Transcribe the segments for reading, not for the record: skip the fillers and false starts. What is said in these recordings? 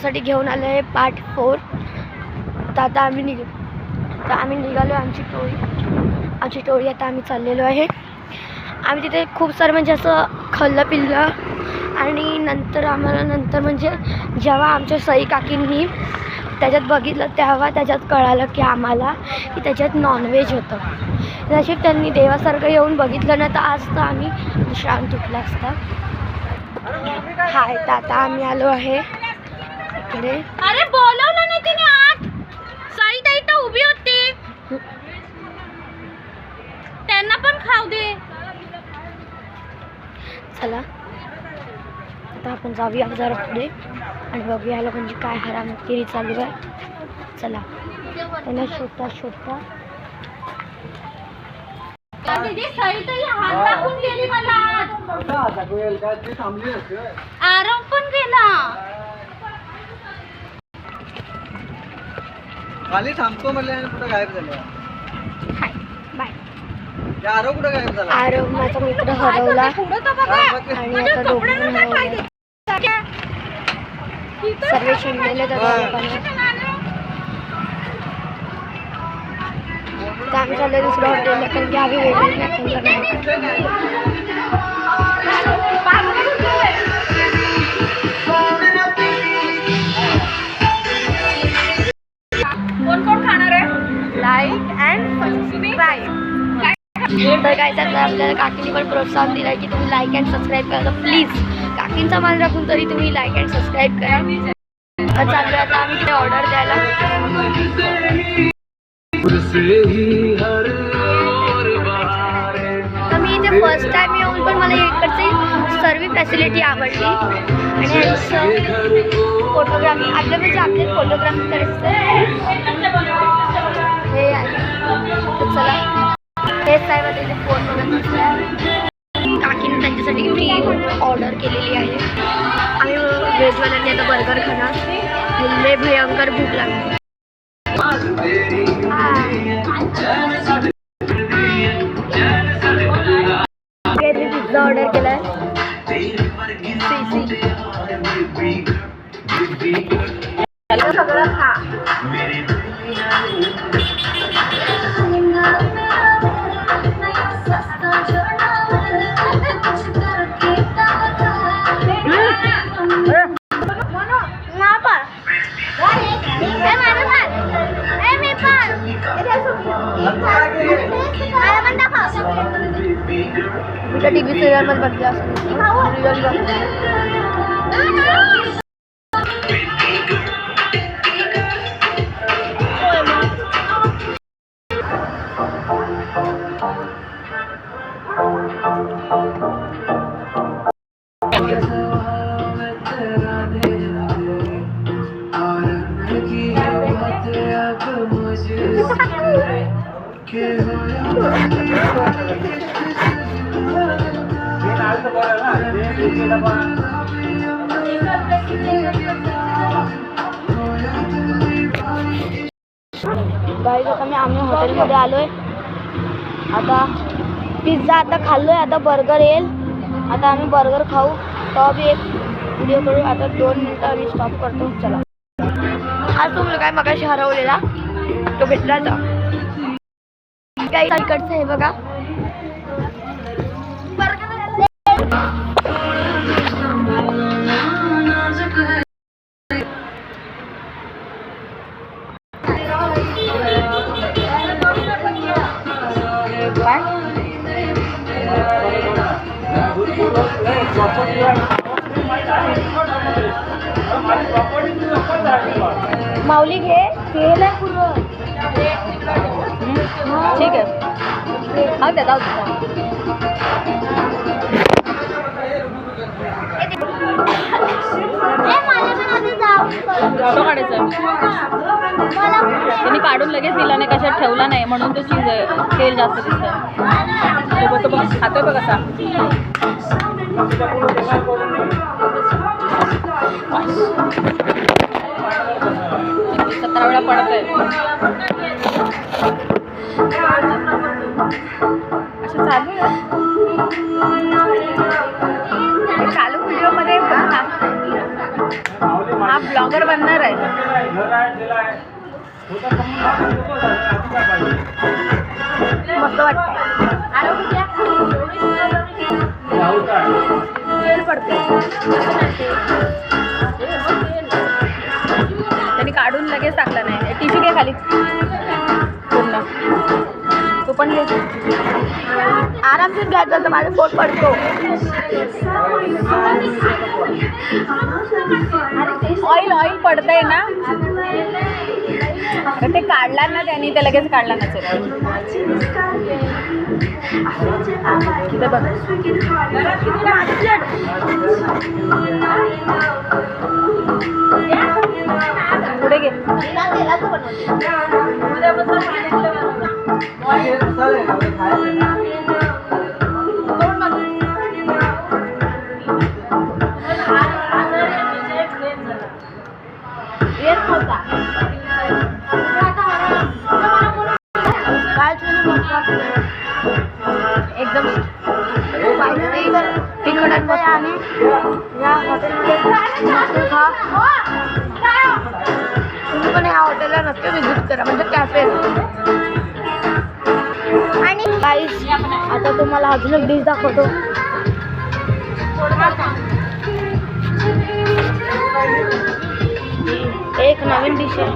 तुमच्यासाठी घेऊन आलो आहे पार्ट 4. तर आता आम्ही निघालो आमची टोळी आता आम्ही चाललेलो आहे. आम्ही तिथे खूप सारं म्हणजे असं खाल्लं पिल्लं आणि नंतर म्हणजे जेव्हा आमच्या सई काकींनी त्याच्यात बघितलं तेव्हा त्याच्यात कळालं की आम्हाला की त्याच्यात नॉनव्हेज होतं. नशीब त्यांनी देवासारखं येऊन बघितलं ना, तर आज तर आम्ही शांत उठला असता. हाय, तर आता आम्ही आलो आहे इकडे. अरे बोलवलं नाही तिने आत. साई ताई तर उभी होती, त्यांना पण खाऊ दे. चला आता आपण जाऊया जरा पुढे आणि बघूया लोकांची काय हरामखोरी चालू आहे. चला त्यांना शोधता दीदी साई ताई हात टाकून गेली मला. आराम पण गेला. खाली थांबतो म्हणले आणि कुठं गायब झाले. Hi bye. आरव कुठं गायब झाला? आरव माझा मित्र हरवला आणि आता दोघं पण हरवले. सर्व शिंदलेले आम्ही चाललो दुसऱ्या हॉटेलला, कारण की आम्ही वेगळी कोण खाणार आहे? Like and subscribe. तर काय तर आपल्याला काकीने पण प्रोत्साहन दिला की तुम्ही लाईक अँड सबस्क्राईब करा. तर प्लीज काकींचा मान राखून तरी तुम्ही लाईक अँड सबस्क्राईब करा. चालू आता आम्ही तिथे ऑर्डर द्यायला. तर मी इथे फर्स्ट टाइम येऊन पण मला इकडची सर्व फॅसिलिटी आवडली आणि फोटोग्राफी आपले फोटोग्राफी करायचं हे आहे. तर चला हेच साहेब तिथे फोन बघत बसल्या. काकीने त्यांच्यासाठी फ्री ऑर्डर केलेली आहे. आम्ही व्हेजवाल्यांनी आता बर्गर खाणार. लय भयंकर भूक लागली. पिझ्झा ऑर्डर केलाय. सगळं खा. टीव्ही सिरियल मध्ये बघते असं गाईज. आता आम्ही हॉटेलमध्ये आलोय. आता पिझ्झा आता खाल्लोय, आता बर्गर येईल. आता आम्ही बर्गर खाऊ. तो बी एक व्हिडिओ करू. आता 2 मिनिटं आम्ही स्टॉप करतो. चला. आज तुम्हाला काय मगाशी हरवलेला तो भेटला जा. काही इकडचं आहे बघा. माऊली घे पूर्ण. ठीक आहे. हा त्या फोटो काढायचा. त्यांनी काढून लगेच दिला नाही, कशात ठेवला नाही म्हणून तो चीज आहे. तेल जास्त दिसतं. तो बघ खातोय बघ कसा. 17 वेळा पडत आहे. असं चालू आहे. चालू व्हिडिओ मध्ये हा ब्लॉगर बनणार आहे. मस्त वाटतंय. तेल पडते. त्यांनी काढून लगेच टाकला नाही. टिश्यू घे खाली पूर्ण. तू पण घे. आरामशीर घ्यायचं तर माझा पोट पडतो. ऑइल पडतंय ना. अरे ते काढणार ना त्यांनी, ते लगेच काढला नसेल. इथे बघ. पुढे घे. एकदम तिखट आणि या हॉटेलमध्ये नक्की खा. तुम्ही पण या हॉटेलला नक्की विजिट करा, म्हणजे कॅफे. आणि गाईस आता तुम्हाला अजून एक डिश दाखवतो. एक नवीन डिश आहे.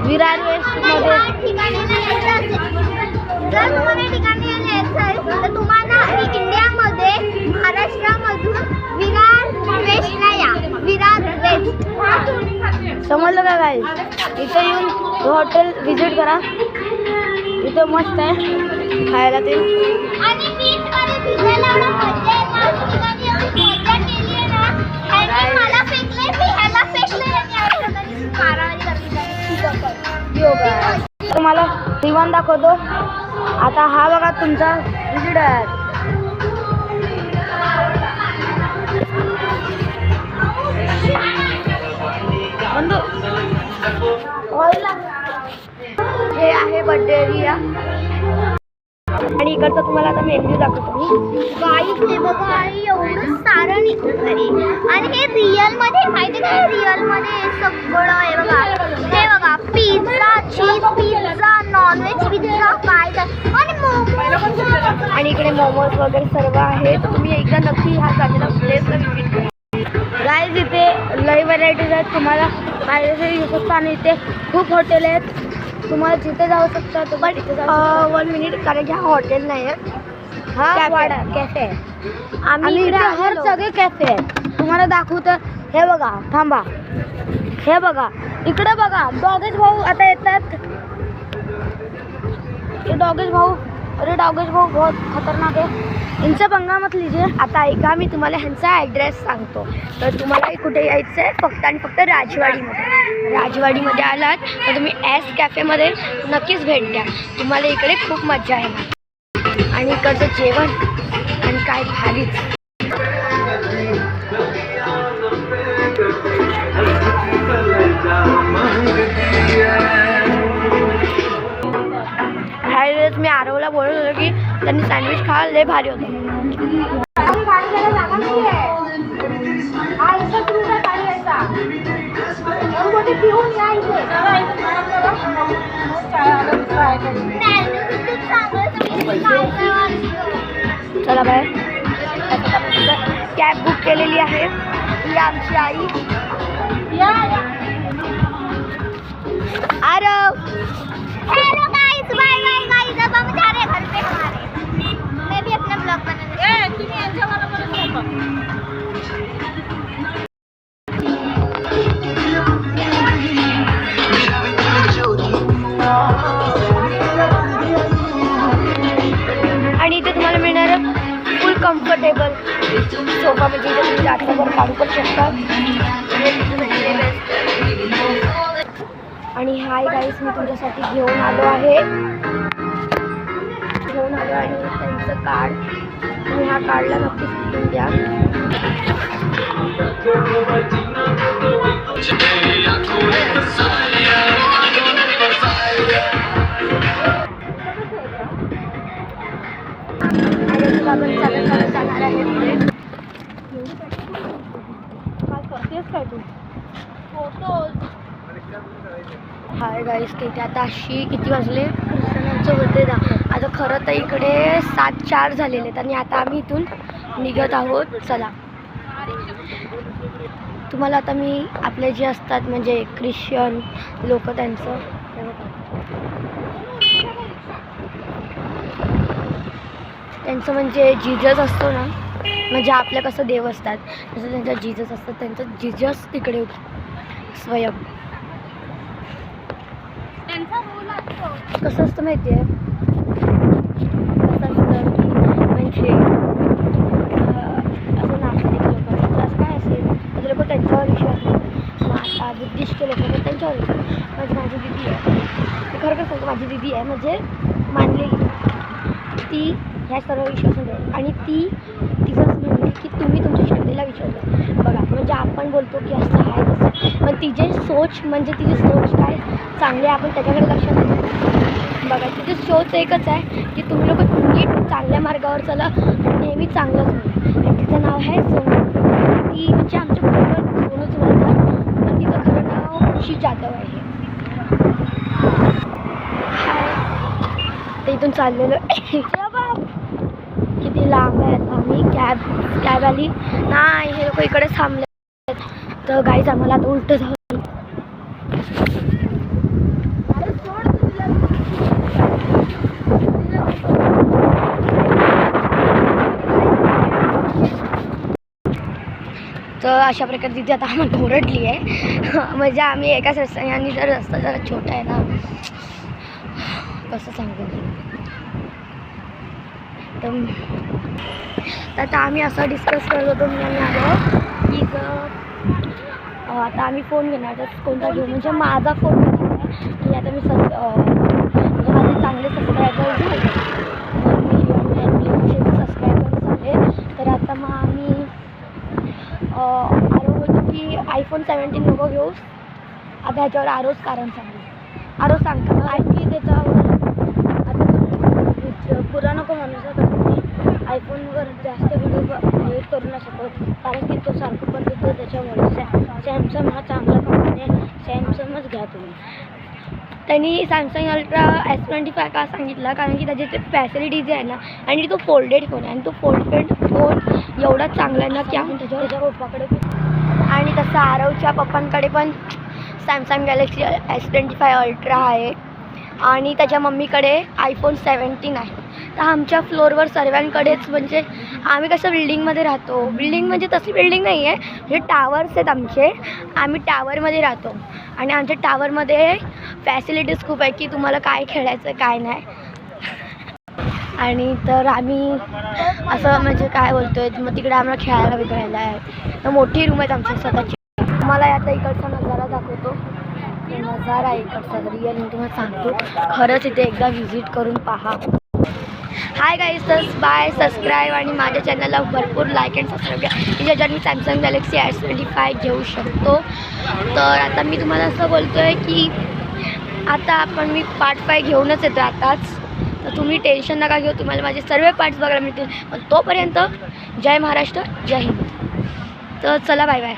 विरार वेस्ट मध्ये जर तुम्हाला ठिकाणी यायचं आहे तर तुम्हाला इंडियामध्ये महाराष्ट्रामधून विरार वेस्टला या. विरार वेस्ट समजलं का गाईस? इथे येऊन हॉटेल विजिट करा. इथे मस्त आहे खायला ते. आणि बीचमध्ये भिजायला एवढं मजा येणार. ठिकाणी एवढी मजा केली आहे ना. ह्याने मला फेकलंय, मी ह्याला फेकलंय आणि यावेळी मारामारी करते. तुम्हाला दिवाण दाखवतो. आता हा बघा तुमचा विजिट आहे. बंधू हे आहे बर्थडे एरिया. आणि इकडचं तुम्हाला आता मेन्यू दाखवतो मी. गाईस हे बघा आणि एवढं सारं निघतंय. आणि हे रिअल मध्ये माहिती का? रिअल मध्ये सगळं हे बघा. हे बघा pizza, cheese pizza, non veg pizza, काय आणि मोमोज. आणि इकडे मोमोज वगैरे सर्व आहे. तर तुम्ही एकदा नक्की ह्या जागेला प्लेसला विजिट करा. गाईज इथे लई व्हरायटीज आहेत. तुम्हाला खायला येऊ शकता. आणि इथे खूप हॉटेल आहेत. तुम्हाला जिथे जाऊ शकता तुम्हाला तिथे जाऊ. 1 मिनिट, कारण की हा हॉटेल नाही आहे, हा कॅफे आहे. आम्ही इथे हर सगळे कॅफे आहेत. तुम्हाला दाखवू तर हे बघा. थांबा, हे बघा इकडे बघा. डॉगेश भाऊ आता येतात. ये डॉगेश भाऊ, अरे डॉगेश भाऊ बहुत खतरनाक आहे. इनचा पंगा मत लीजिए. आता ऐका, मी तुम्हाला ह्यांचा ॲड्रेस सांगतो. तर तुम्हाला कुठे यायचं आहे? फक्त आणि फक्त राजवाडीमध्ये. राजवाडीमध्ये आलात तर तुम्ही एस कॅफेमध्ये नक्कीच भेट द्या. तुम्हाला इकडे खूप मजा आहे. आणि इकडचं जेवण आणि काय भारीच. ह्यावेळेस मी आरवला बोलत होतो की त्यांनी सँडविच खा, लय भारी होतं. चला बाय. कॅब बुक केलेली आहे. ही आमची आई Aarav. Hello guys, bye bye guys. अब हम जा रहे हैं घर पे हमारे. मैं भी अपना ब्लॉग बनाने. तुम्ही यांच्या आणि इथे तुम्हाला मिळणार फुल कम्फर्टेबल सोफा, म्हणजे इथे तुम्ही रात्रभर काढू पण शकता. आणि हाय गाईस, मी तुमच्यासाठी घेऊन आलो आहे. आणि त्यांचं कार्ड, तुम्ही हा कार्डला नक्कीच घेऊन द्या. आपण चालत जाणार आहे. बघतेस काय तू? हाय गाईस, तिथे आता अशी किती वाजले होते ना. आता खरं तर इकडे 7:04 झालेले आहेत आणि आता आम्ही इथून निघत आहोत. चला, तुम्हाला आता मी आपले जे असतात म्हणजे ख्रिश्चन लोक त्यांचं म्हणजे जीजस असतो ना, म्हणजे आपल्या कसं देव असतात तसं त्यांचा जीजस असतात. त्यांचं जीजस तिकडे स्वयं कसं असतं माहिती आहे? कसं असतं की म्हणजे असं नास्तिक लोक असं काय असेल तर लोक त्यांच्यावर विश्वास करतात. मग आता बुद्धिस्ट लोक त्यांच्यावर विश्वास. माझी दिदी आहे, खरं खरं सांगतो, माझी दिदी आहे म्हणजे मानलेली, ती ह्या सर्व विश्वासांवर आणि तिचंच म्हणते की तुम्ही तुमच्या श्रद्धेला विश्वास बघा. म्हणजे आपण बोलतो की असं आहे तसं, पण तिची सोच काय चांगली आहे आपण त्याच्याकडे लक्ष देतो. बघा, तिची सोच एकच आहे की तुम्ही लोक नीट चांगल्या मार्गावर चला, नेहमी चांगलंच म्हणा. आणि तिचं नाव आहे सोनू. ती म्हणजे आमच्या बरोबर सोनूच बोलतात, पण तिचं खरं नाव खुशी जाधव आहे. ते इथून चाललेलो किती लांब आहे. आता आम्ही कॅब आली नाही, हे लोक इकडे थांबले. तर गाईज आम्हाला आता उलटं जाऊ. तर अशा प्रकारे तिथे आता आम्हाला ओरडली आहे. म्हणजे आम्ही एकाच रस्त्याने आणि जर रस्ता जरा छोटा आहे ना, कसं सांगू. तर आता आम्ही असं डिस्कस करत होतो मी आणि आलो की आता आम्ही फोन घेणार तर कोणता घेऊ. म्हणजे माझा फोन घेणार आहे की आता मी म्हणजे माझे चांगले सबस्क्रायबर सबस्क्रायबर झाले. तर आता मग आम्ही आरो बोलतो की iPhone 17 नको घेऊ. आता ह्याच्यावर आरोच कारण सांगू. आरो सांगतो काय की त्याच्यावर आता पुरा नको माणूस आहे, आयफोनवर जास्त व्हिडिओ हे करू नाही शकत कारण की तो सारखं पण तिथं. त्याच्यामुळे सॅमसंग हा चांगला कंपनी आहे, सॅमसंगच घ्या तुम्ही. त्यांनी सॅमसंग अल्ट्रा S25 का सांगितलं कारण की त्याची फॅसिलिटीज आहे ना, आणि तो फोल्डेड फोन आहे आणि तो फोल्डेड फोन एवढा चांगला आहे ना की आपण त्याच्या पप्पाकडे. आणि तसं आरवच्या पप्पांकडे पण सॅमसंग गॅलेक्सी S25 अल्ट्रा आहे आणि त्याच्या मम्मीकडे iPhone 17 आहे. तर आमच्या फ्लोअरवर सर्वांकडेच म्हणजे आम्ही कसं बिल्डिंगमध्ये राहतो. बिल्डिंग म्हणजे तशी बिल्डिंग नाही आहे, म्हणजे टावर्स आहेत आमचे. आम्ही टावरमध्ये राहतो आणि आमच्या टावरमध्ये फॅसिलिटीज खूप आहे की तुम्हाला काय खेळायचं काय नाही. आणि तर आम्ही असं म्हणजे काय बोलतो आहे, मग तिकडे आम्हाला खेळायला विकायला आहे. तर मोठी रूम आहेत आमची स्वतःची. तुम्हाला आता इकडचा नजारा दाखवतो. नजारा आहे इकडचा रिअल मी तुम्हाला सांगतो. खरंच इथे एकदा व्हिजिट करून पहा. हाय गाईज, तर बाय, सबस्क्राईब आणि माझ्या चॅनलला भरपूर लाईक अँड सबस्क्राईब घ्या की ज्याच्यात मी सॅमसंग गॅलेक्सी S25 घेऊ शकतो. तर आता मी तुम्हाला असं बोलतो आहे की आता आपण मी पार्ट 5 घेऊनच येतो आताच. तर तुम्ही टेन्शन नका घेऊ, तुम्हाला माझे सर्व पार्ट्स बघायला मिळतील. पण तोपर्यंत जय महाराष्ट्र, जय हिंद. तर चला, बाय बाय.